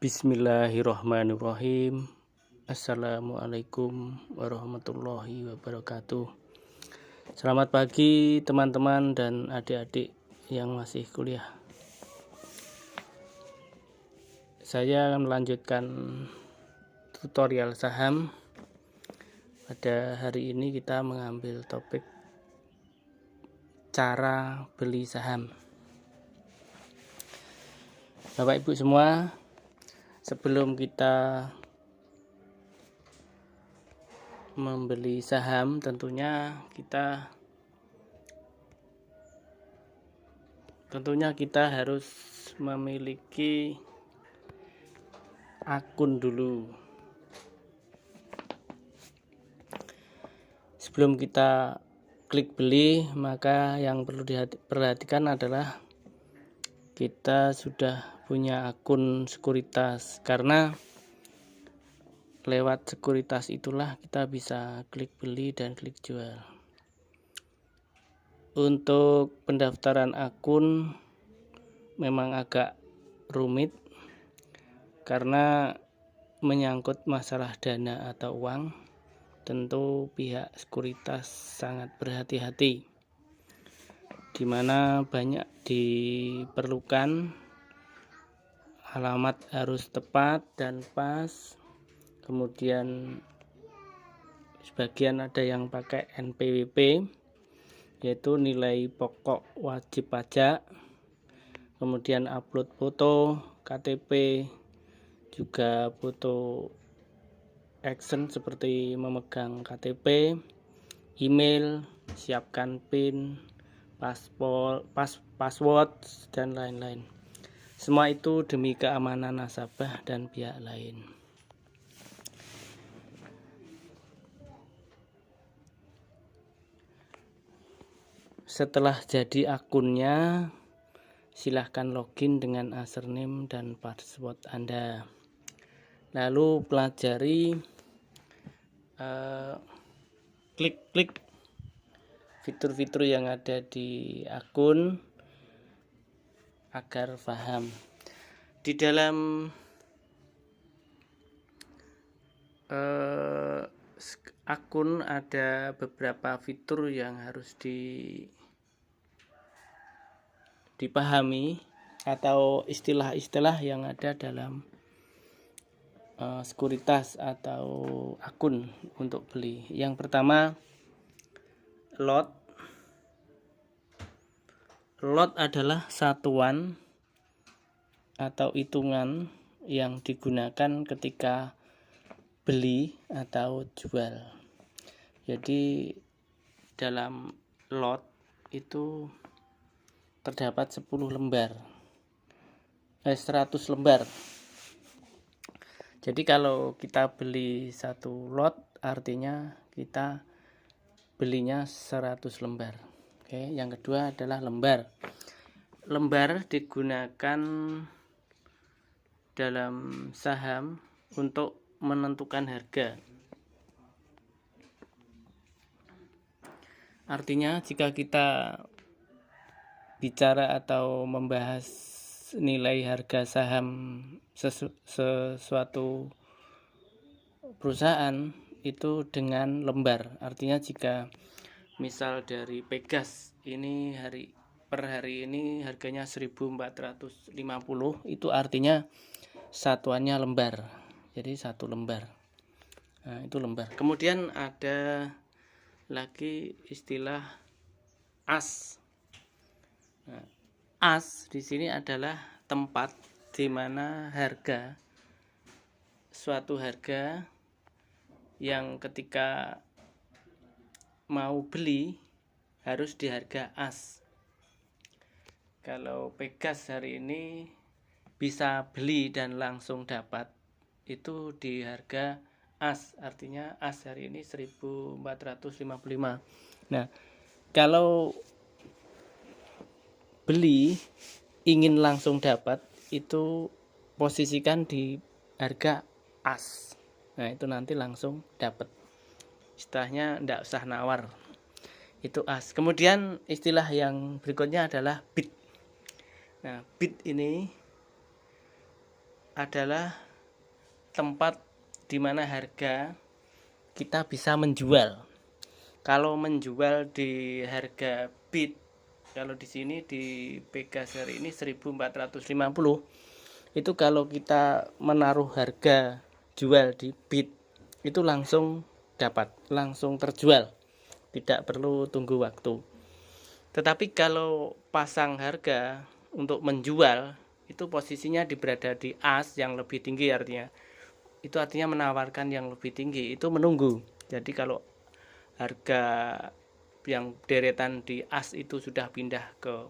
Bismillahirrahmanirrahim. Assalamualaikum warahmatullahi wabarakatuh. Selamat pagi teman-teman dan adik-adik yang masih kuliah. Saya akan melanjutkan tutorial saham. Pada hari ini kita mengambil topik cara beli saham. Bapak Ibu semua, sebelum kita membeli saham, tentunya kita harus memiliki akun dulu. Sebelum kita klik beli, maka yang perlu diperhatikan adalah kita sudah punya akun sekuritas, karena lewat sekuritas itulah kita bisa klik beli dan klik jual. Untuk pendaftaran akun memang agak rumit karena menyangkut masalah dana atau uang. Tentu pihak sekuritas sangat berhati-hati, di mana banyak diperlukan alamat harus tepat dan pas. Kemudian sebagian ada yang pakai NPWP, yaitu nilai pokok wajib pajak. Kemudian upload foto, KTP, juga foto action seperti memegang KTP, email, siapkan PIN, password, dan lain-lain. Semua itu demi keamanan nasabah dan pihak lain. Setelah jadi akunnya, silahkan login dengan username dan password Anda. Lalu pelajari klik fitur-fitur yang ada di akun agar paham. Di dalam akun ada beberapa fitur yang harus dipahami, atau istilah-istilah yang ada dalam sekuritas atau akun untuk beli. Yang pertama, lot. Lot adalah satuan atau hitungan yang digunakan ketika beli atau jual. Jadi dalam lot itu terdapat 100 lembar. Jadi kalau kita beli satu lot, artinya kita belinya 100 lembar. Oke, yang kedua adalah lembar. Lembar digunakan dalam saham untuk menentukan harga. Artinya jika kita bicara atau membahas nilai harga saham sesuatu perusahaan itu dengan lembar. Artinya jika misal dari Pegas ini per hari ini harganya 1450, itu artinya satuannya lembar. Jadi satu lembar. Nah, itu lembar. Kemudian ada lagi istilah as. Nah, as di sini adalah tempat di mana suatu harga yang ketika mau beli harus di harga as. Kalau Pegas hari ini bisa beli dan langsung dapat, itu di harga as. Artinya as hari ini 1455. Nah, kalau beli ingin langsung dapat, itu posisikan di harga as. Nah, itu nanti langsung dapat. Istilahnya tidak usah nawar. Itu as. Kemudian istilah yang berikutnya adalah bid. Nah, bid ini adalah tempat di mana harga kita bisa menjual. Kalau menjual di harga bid, kalau di sini di Pegas hari ini 1450, itu kalau kita menaruh harga jual di bid itu langsung dapat, langsung terjual, tidak perlu tunggu waktu. Tetapi kalau pasang harga untuk menjual itu posisinya berada di as yang lebih tinggi, artinya itu artinya menawarkan yang lebih tinggi, itu menunggu. Jadi kalau harga yang deretan di as itu sudah pindah ke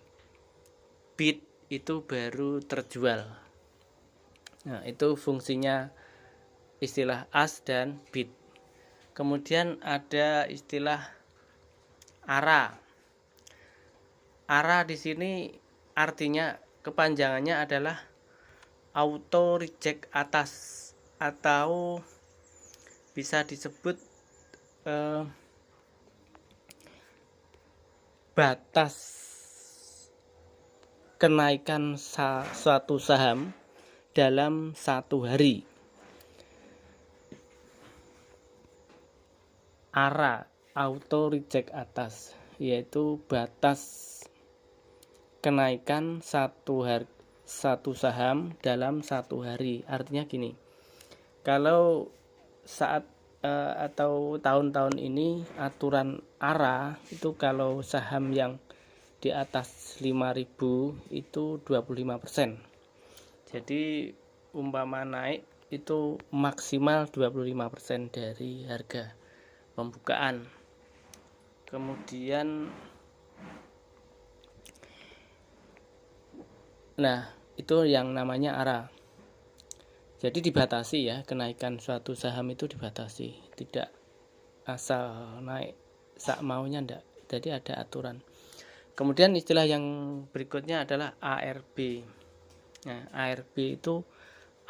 bid, itu baru terjual. Nah, itu fungsinya istilah as dan bid. Kemudian ada istilah ARA. ARA di sini artinya kepanjangannya adalah auto reject atas, atau bisa disebut batas kenaikan suatu saham dalam satu hari. ARA, auto reject atas, yaitu batas kenaikan satu saham dalam satu hari. Artinya gini, kalau saat atau tahun-tahun ini aturan ARA itu kalau saham yang di atas 5.000 itu 25%. Jadi umpama naik itu maksimal 25% dari harga pembukaan. Kemudian itu yang namanya ARA. Jadi dibatasi ya, kenaikan suatu saham itu dibatasi, tidak asal naik sak maunya, enggak. Jadi ada aturan. Kemudian istilah yang berikutnya adalah ARB. Nah, ARB itu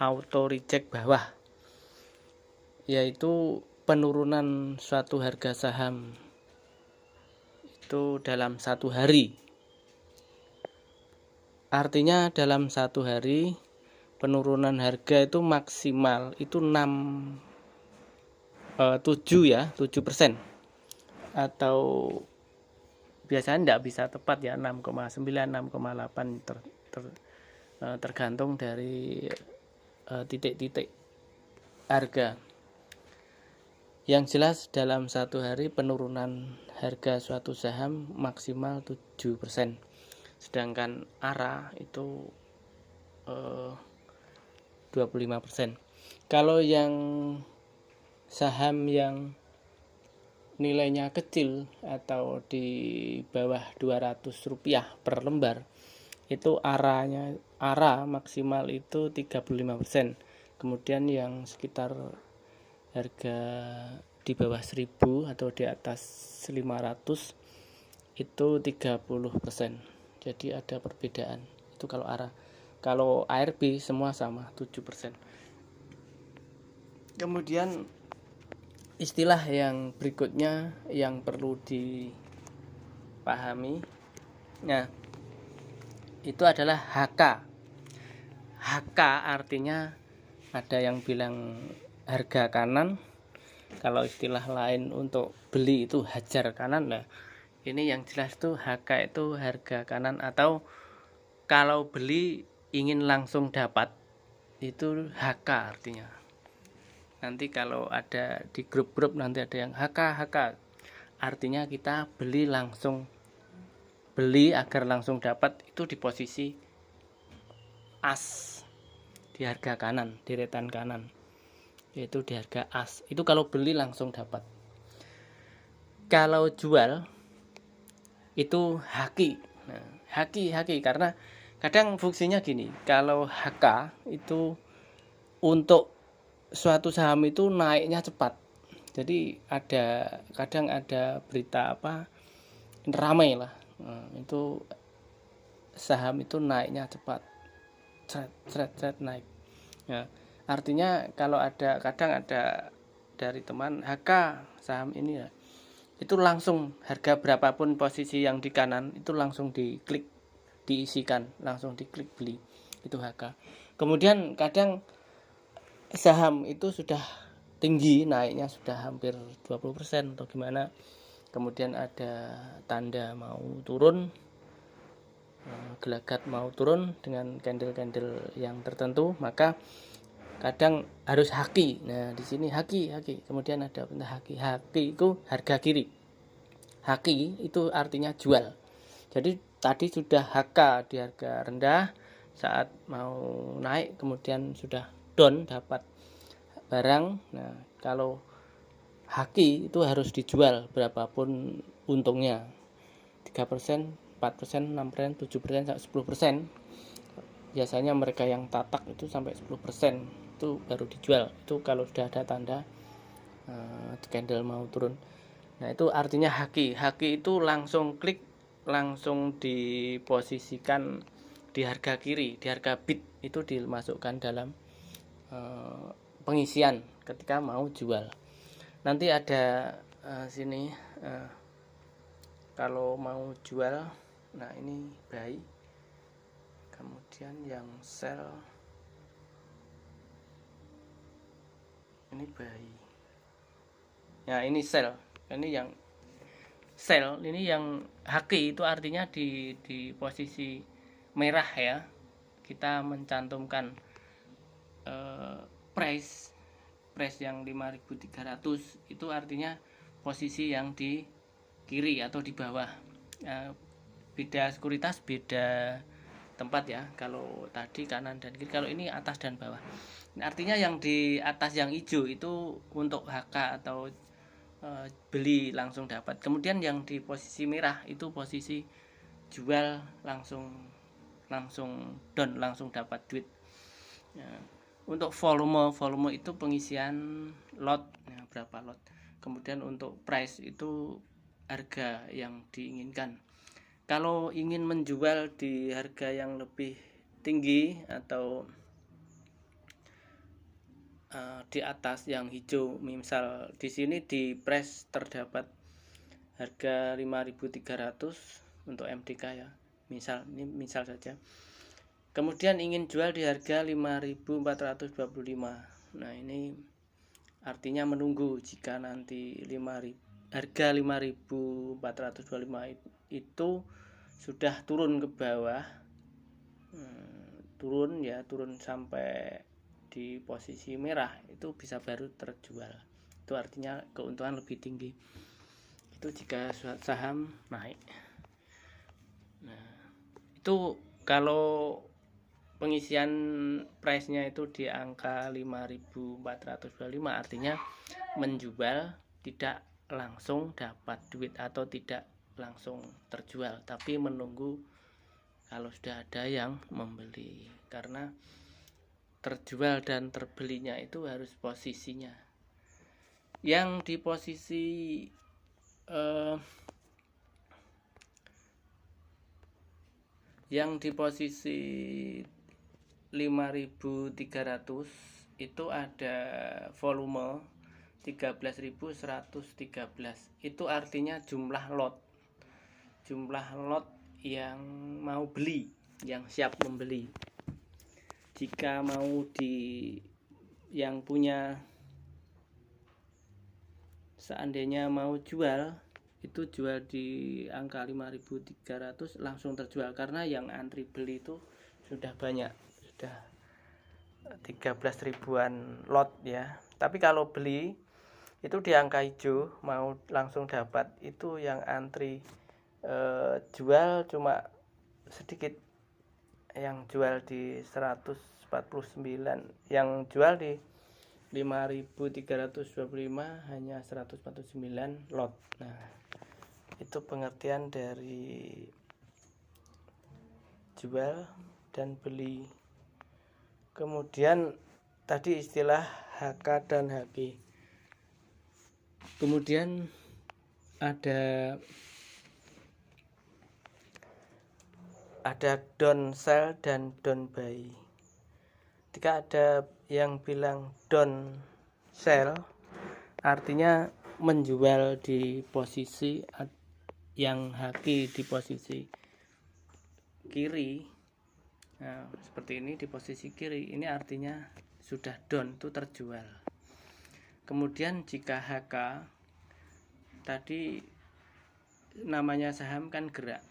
auto reject bawah, yaitu penurunan suatu harga saham itu dalam satu hari. Artinya dalam satu hari penurunan harga itu maksimal itu 7%, atau biasanya tidak bisa tepat ya, 6,9, 6,8 tergantung dari titik-titik harga. Yang jelas dalam satu hari penurunan harga suatu saham maksimal 7%. Sedangkan ARA itu 25%. Kalau yang saham yang nilainya kecil atau di bawah Rp200 per lembar, itu ARA maksimal itu 35%. Kemudian yang sekitar harga di bawah 1.000 atau di atas 500 itu 30%. Jadi ada perbedaan. Itu kalau ARA. Kalau ARB semua sama 7%. Kemudian istilah yang berikutnya yang perlu dipahami, nah itu adalah HK. HK artinya ada yang bilang harga kanan, kalau istilah lain untuk beli itu hajar kanan. Nah, ini yang jelas tuh HK itu harga kanan, atau kalau beli ingin langsung dapat itu HK artinya. Nanti kalau ada di grup-grup nanti ada yang HK, artinya kita beli agar langsung dapat, itu di posisi as di harga kanan, deretan kanan, yaitu di harga as. Itu kalau beli langsung dapat. Kalau jual itu haki. Nah, haki karena kadang fungsinya gini, kalau HK itu untuk suatu saham itu naiknya cepat. Jadi kadang ada berita ramai lah, itu saham itu naiknya cepat, seret naik. Ya, artinya kalau kadang ada dari teman HK saham ini ya, itu langsung harga berapapun posisi yang di kanan itu langsung diklik diisikan, langsung diklik beli, itu HK. Kemudian kadang saham itu sudah tinggi, naiknya sudah hampir 20% atau gimana, kemudian ada tanda mau turun, gelagat mau turun dengan candle-candle yang tertentu, maka kadang harus haki. Nah, di sini haki. Kemudian ada perintah haki. Haki itu harga kiri. Haki itu artinya jual. Jadi tadi sudah HK di harga rendah, saat mau naik kemudian sudah down dapat barang. Nah, kalau haki itu harus dijual berapapun untungnya. 3%, 4%, 6%, 7%, 10%. Biasanya mereka yang tatak itu sampai 10% itu baru dijual. Itu kalau sudah ada tanda candle mau turun. Nah, itu artinya haki. Haki itu langsung klik, langsung diposisikan di harga kiri, di harga bid, itu dimasukkan dalam pengisian ketika mau jual. Nanti ada sini kalau mau jual. Nah, ini buy, kemudian yang sell ini buy. Nah, ini sell. Ini yang sell, ini yang haki, itu artinya di posisi merah ya. Kita mencantumkan price yang 5.300, itu artinya posisi yang di kiri atau di bawah. Beda sekuritas, beda tempat ya. Kalau tadi kanan dan kiri, kalau ini atas dan bawah. Artinya yang di atas yang hijau itu untuk HK atau beli langsung dapat. Kemudian yang di posisi merah itu posisi jual langsung down, langsung dapat duit. Ya, untuk volume itu pengisian lot, ya, berapa lot. Kemudian untuk price itu harga yang diinginkan. Kalau ingin menjual di harga yang lebih tinggi atau di atas yang hijau, misal di sini di price terdapat harga 5.300 untuk MDK ya, misal saja. Kemudian ingin jual di harga 5.425. Nah, ini artinya menunggu. Jika nanti harga 5.425 itu sudah turun ke bawah, turun sampai di posisi merah, itu bisa baru terjual. Itu artinya keuntungan lebih tinggi. Itu jika saham naik. Nah, itu kalau pengisian price-nya itu di angka 5.425, artinya menjual tidak langsung dapat duit atau tidak langsung terjual, tapi menunggu kalau sudah ada yang membeli. Karena terjual dan terbelinya itu harus posisinya. Yang di posisi yang di posisi 5.300 itu ada volume 13.113. Itu artinya jumlah lot yang mau beli, yang siap membeli. Jika mau yang punya, seandainya mau jual, itu jual di angka 5.300 langsung terjual, karena yang antri beli itu sudah banyak, sudah 13 ribuan lot ya. Tapi kalau beli itu di angka hijau mau langsung dapat, itu yang antri jual cuma sedikit. Yang jual di 149, yang jual di 5.325 hanya 149 lot. Nah, itu pengertian dari jual dan beli. Kemudian tadi istilah HK dan HG. Kemudian ada down sell dan down buy. Ketika ada yang bilang down sell, artinya menjual di posisi yang haki, di posisi kiri, nah seperti ini di posisi kiri, ini artinya sudah down, itu terjual. Kemudian jika HK tadi, namanya saham kan gerak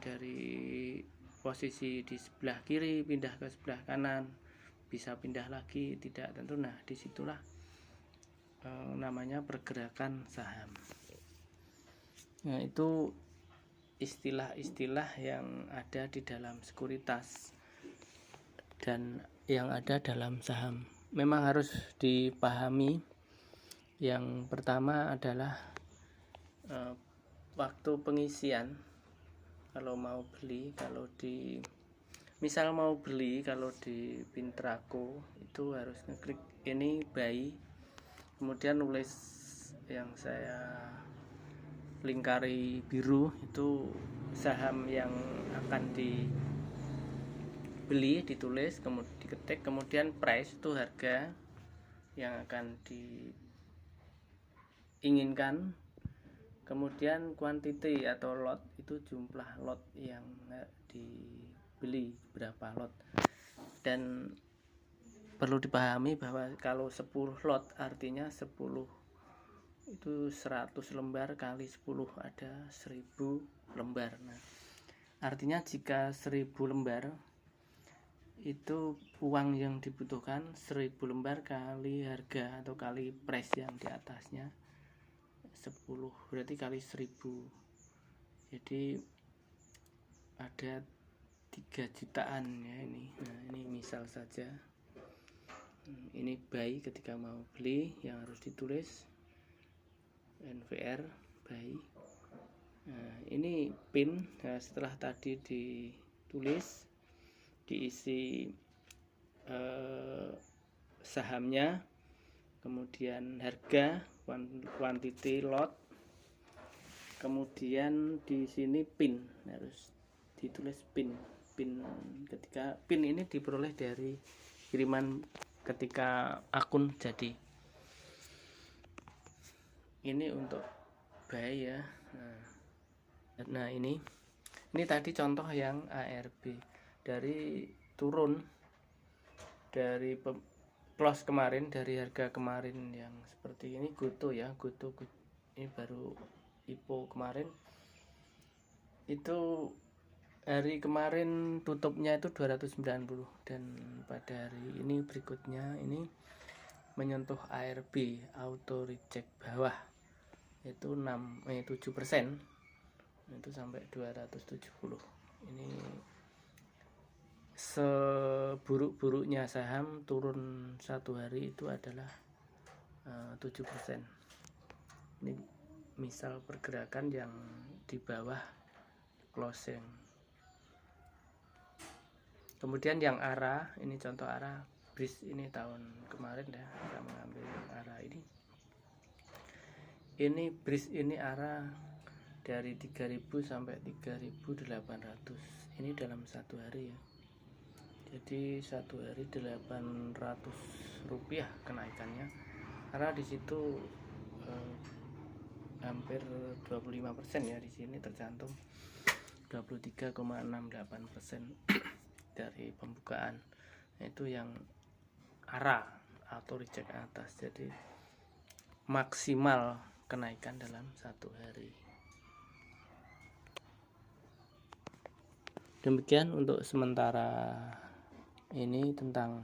dari posisi di sebelah kiri pindah ke sebelah kanan, bisa pindah lagi, tidak tentu. Nah disitulah namanya pergerakan saham. Nah itu istilah-istilah yang ada di dalam sekuritas dan yang ada dalam saham. Memang harus dipahami. Yang pertama adalah waktu pengisian. Kalau mau beli, misal mau beli, kalau di Pintraco itu harus ngeklik ini buy, kemudian nulis yang saya lingkari biru itu saham yang akan dibeli, ditulis, kemudian diketik, kemudian price itu harga yang akan diinginkan, kemudian quantity atau lot itu jumlah lot yang dibeli, berapa lot. Dan perlu dipahami bahwa kalau 10 lot artinya 10 itu 100 lembar kali 10 ada 1000 lembar. Nah, artinya jika 1000 lembar itu uang yang dibutuhkan 1000 lembar kali harga atau kali price yang di atasnya 10, berarti kali 1000. Jadi ada 3 jutaan ya ini. Nah, ini misal saja. Ini buy ketika mau beli yang harus ditulis NVR buy. Nah, ini pin. Nah, setelah tadi ditulis, diisi sahamnya, kemudian harga, quantity, lot, kemudian di sini pin, harus ditulis pin. Ketika pin ini diperoleh dari kiriman ketika akun jadi. Ini untuk buy ya. Nah ini tadi contoh yang ARB, dari turun dari close kemarin, dari harga kemarin yang seperti ini, Goto ya, Goto ini baru IPO kemarin, itu hari kemarin tutupnya itu 290, dan pada hari ini berikutnya ini menyentuh ARB, auto reject bawah, itu 7%, itu sampai 270. Ini seburuk-buruknya saham turun satu hari itu adalah 7%. Ini misal pergerakan yang di bawah closing. Kemudian yang ARA, ini contoh ARA BRIS, ini tahun kemarin ya, kita mengambil ARA ini. Ini BRIS ini ARA dari 3000 sampai 3800. Ini dalam satu hari ya. Jadi satu hari 800 rupiah kenaikannya, karena di situ hampir 25% ya, di sini tercantum 23,68% dari pembukaan. Itu yang ARA atau reject atas, jadi maksimal kenaikan dalam satu hari. Demikian untuk sementara ini tentang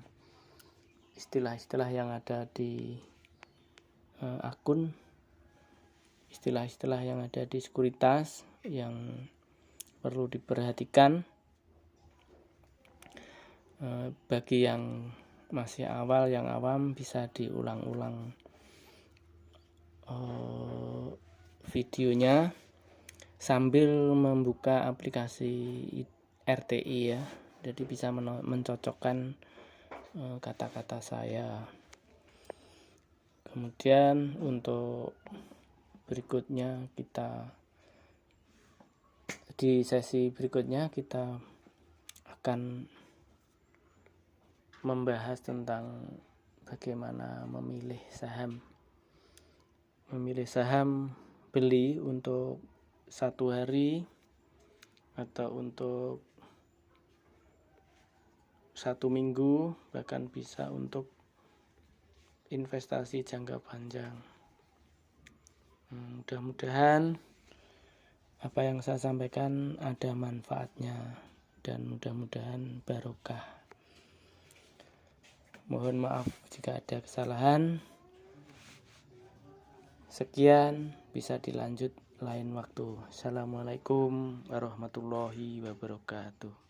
istilah-istilah yang ada di akun, istilah-istilah yang ada di sekuritas yang perlu diperhatikan. Bagi yang masih awal, yang awam, bisa diulang-ulang videonya sambil membuka aplikasi RTI ya, jadi bisa mencocokkan kata-kata saya. Kemudian untuk berikutnya, di sesi berikutnya kita akan membahas tentang bagaimana memilih saham beli untuk satu hari atau untuk 1 minggu, bahkan bisa untuk investasi jangka panjang. Mudah-mudahan apa yang saya sampaikan ada manfaatnya dan mudah-mudahan barokah. Mohon maaf jika ada kesalahan. Sekian, bisa dilanjut lain waktu. Assalamualaikum warahmatullahi wabarakatuh.